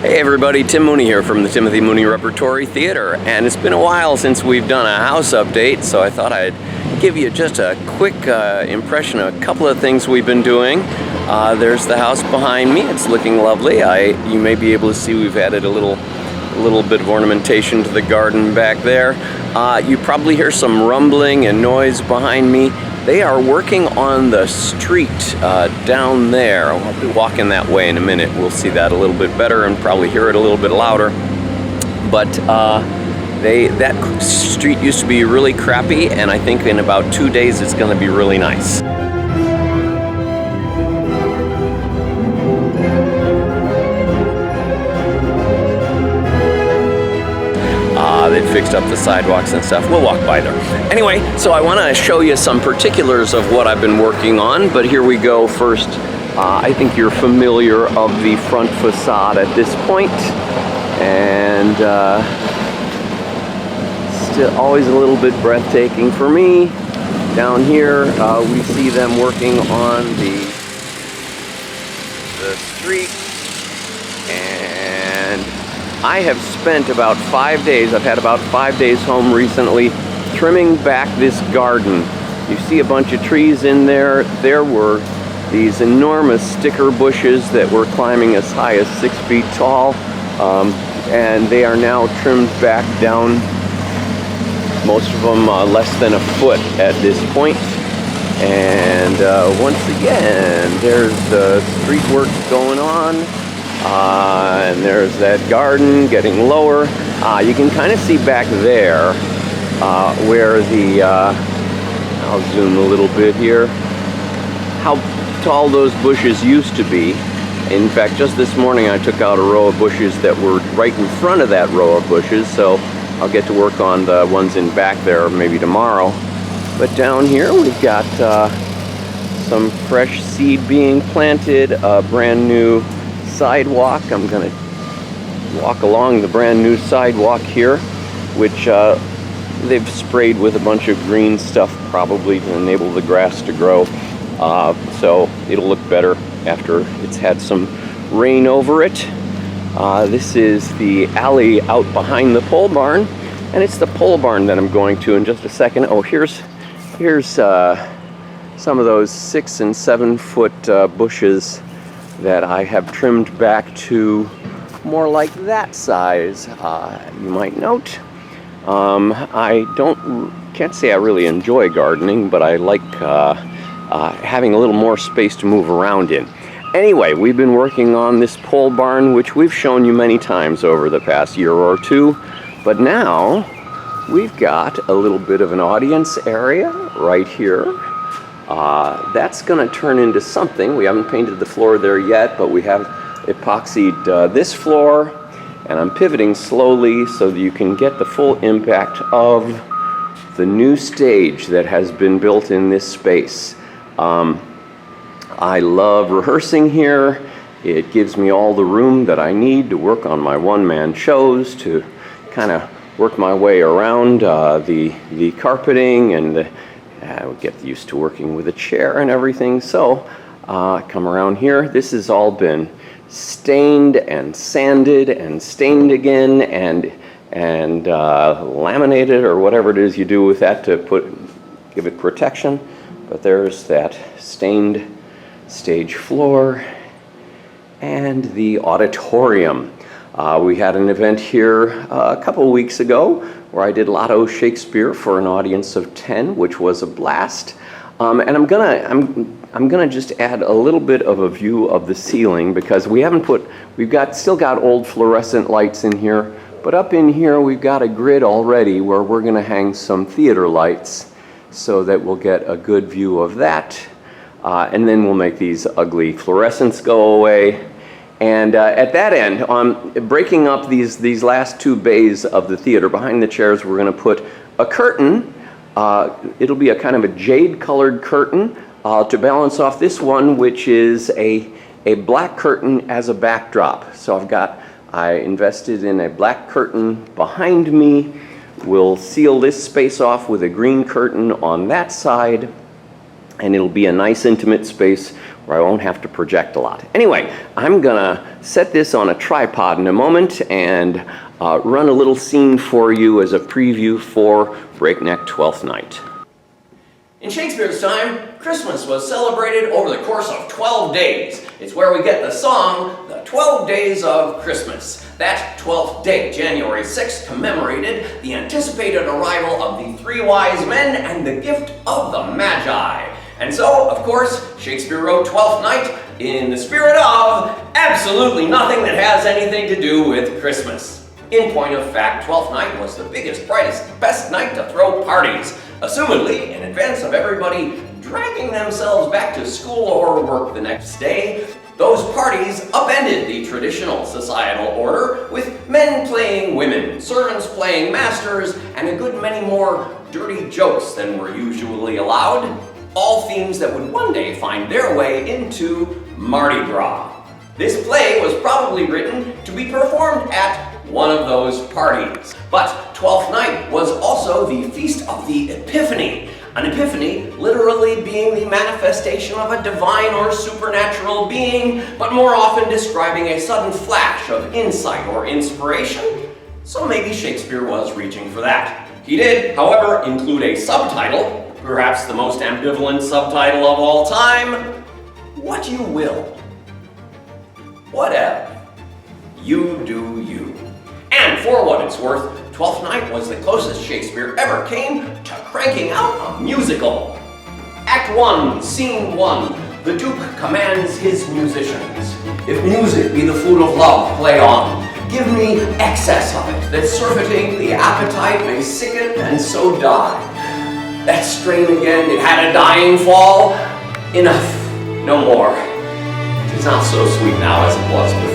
Hey everybody, Tim Mooney here from the Timothy Mooney Repertory Theater, and it's been a while since we've done a house update, so I thought I'd give you just a quick impression of a couple of things we've been doing. There's the house behind me. It's looking lovely. You may be able to see we've added a little bit of ornamentation to the garden back there. You probably hear some rumbling and noise behind me. They are working on the street down there. I'll be walking that way in a minute. We'll see that a little bit better and probably hear it a little bit louder. But that street used to be really crappy, and I think in about 2 days it's going to be really nice. They fixed up the sidewalks and stuff. We'll walk by there. Anyway, so I want to show you some particulars of what I've been working on, but here we go. First, I think you're familiar of the front facade at this point, and still always a little bit breathtaking for me. Down here, we see them working on the street, and I have spent about 5 days, I've had about 5 days home recently, trimming back this garden. You see a bunch of trees in there. There were these enormous sticker bushes that were climbing as high as 6 feet tall, and they are now trimmed back down, most of them less than a foot at this point. And once again, there's the street work going on. And there's that garden getting lower. You can kind of see back there where the, I'll zoom a little bit here, how tall those bushes used to be. In fact, just this morning I took out a row of bushes that were right in front of that row of bushes, so I'll get to work on the ones in back there maybe tomorrow. But down here we've got some fresh seed being planted, a brand new sidewalk. I'm going to walk along the brand new sidewalk here, which they've sprayed with a bunch of green stuff probably to enable the grass to grow, so it'll look better after it's had some rain over it. This is the alley out behind the pole barn, and it's the pole barn that I'm going to in just a second. Oh, here's some of those 6 and 7 foot bushes that I have trimmed back to more like that size. You might note, I can't say I really enjoy gardening, but I like having a little more space to move around in. Anyway, we've been working on this pole barn, which we've shown you many times over the past year or two, but now we've got a little bit of an audience area right here. That's going to turn into something. We haven't painted the floor there yet, but we have epoxied this floor, and I'm pivoting slowly so that you can get the full impact of the new stage that has been built in this space. I love rehearsing here. It gives me all the room that I need to work on my one-man shows, to kind of work my way around the carpeting, and I would get used to working with a chair and everything. So come around here. This has all been stained and sanded and stained again and laminated, or whatever it is you do with that to give it protection. But there's that stained stage floor and the auditorium. We had an event here a couple weeks ago where I did Lotto Shakespeare for an audience of 10, which was a blast. And I'm gonna just add a little bit of a view of the ceiling, because we've still got old fluorescent lights in here, but up in here we've got a grid already where we're gonna hang some theater lights so that we'll get a good view of that. And then we'll make these ugly fluorescents go away. And at that end, breaking up these last 2 bays of the theater, behind the chairs, we're going to put a curtain. It'll be a kind of a jade-colored curtain to balance off this one, which is a black curtain as a backdrop. So I invested in a black curtain behind me. We'll seal this space off with a green curtain on that side, and it'll be a nice intimate space where I won't have to project a lot. Anyway, I'm gonna set this on a tripod in a moment and run a little scene for you as a preview for Breakneck Twelfth Night. In Shakespeare's time, Christmas was celebrated over the course of 12 days. It's where we get the song, The 12 Days of Christmas. That 12th day, January 6th, commemorated the anticipated arrival of the three wise men and the gift of the Magi. And so, of course, Shakespeare wrote Twelfth Night in the spirit of absolutely nothing that has anything to do with Christmas. In point of fact, Twelfth Night was the biggest, brightest, best night to throw parties, assumedly in advance of everybody dragging themselves back to school or work the next day. Those parties upended the traditional societal order, with men playing women, servants playing masters, and a good many more dirty jokes than were usually allowed, all themes that would one day find their way into Mardi Gras. This play was probably written to be performed at one of those parties. But Twelfth Night was also the Feast of the Epiphany. An epiphany literally being the manifestation of a divine or supernatural being, but more often describing a sudden flash of insight or inspiration. So maybe Shakespeare was reaching for that. He did, however, include a subtitle, perhaps the most ambivalent subtitle of all time: What You Will. Whatever. You do you. And for what it's worth, Twelfth Night was the closest Shakespeare ever came to cranking out a musical. Act 1, Scene 1. The Duke commands his musicians. If music be the flute of love, play on. Give me excess of it, that surfeiting the appetite may sicken and so die. That strain again, it had a dying fall. Enough, no more. 'Tis not so sweet now as it was before.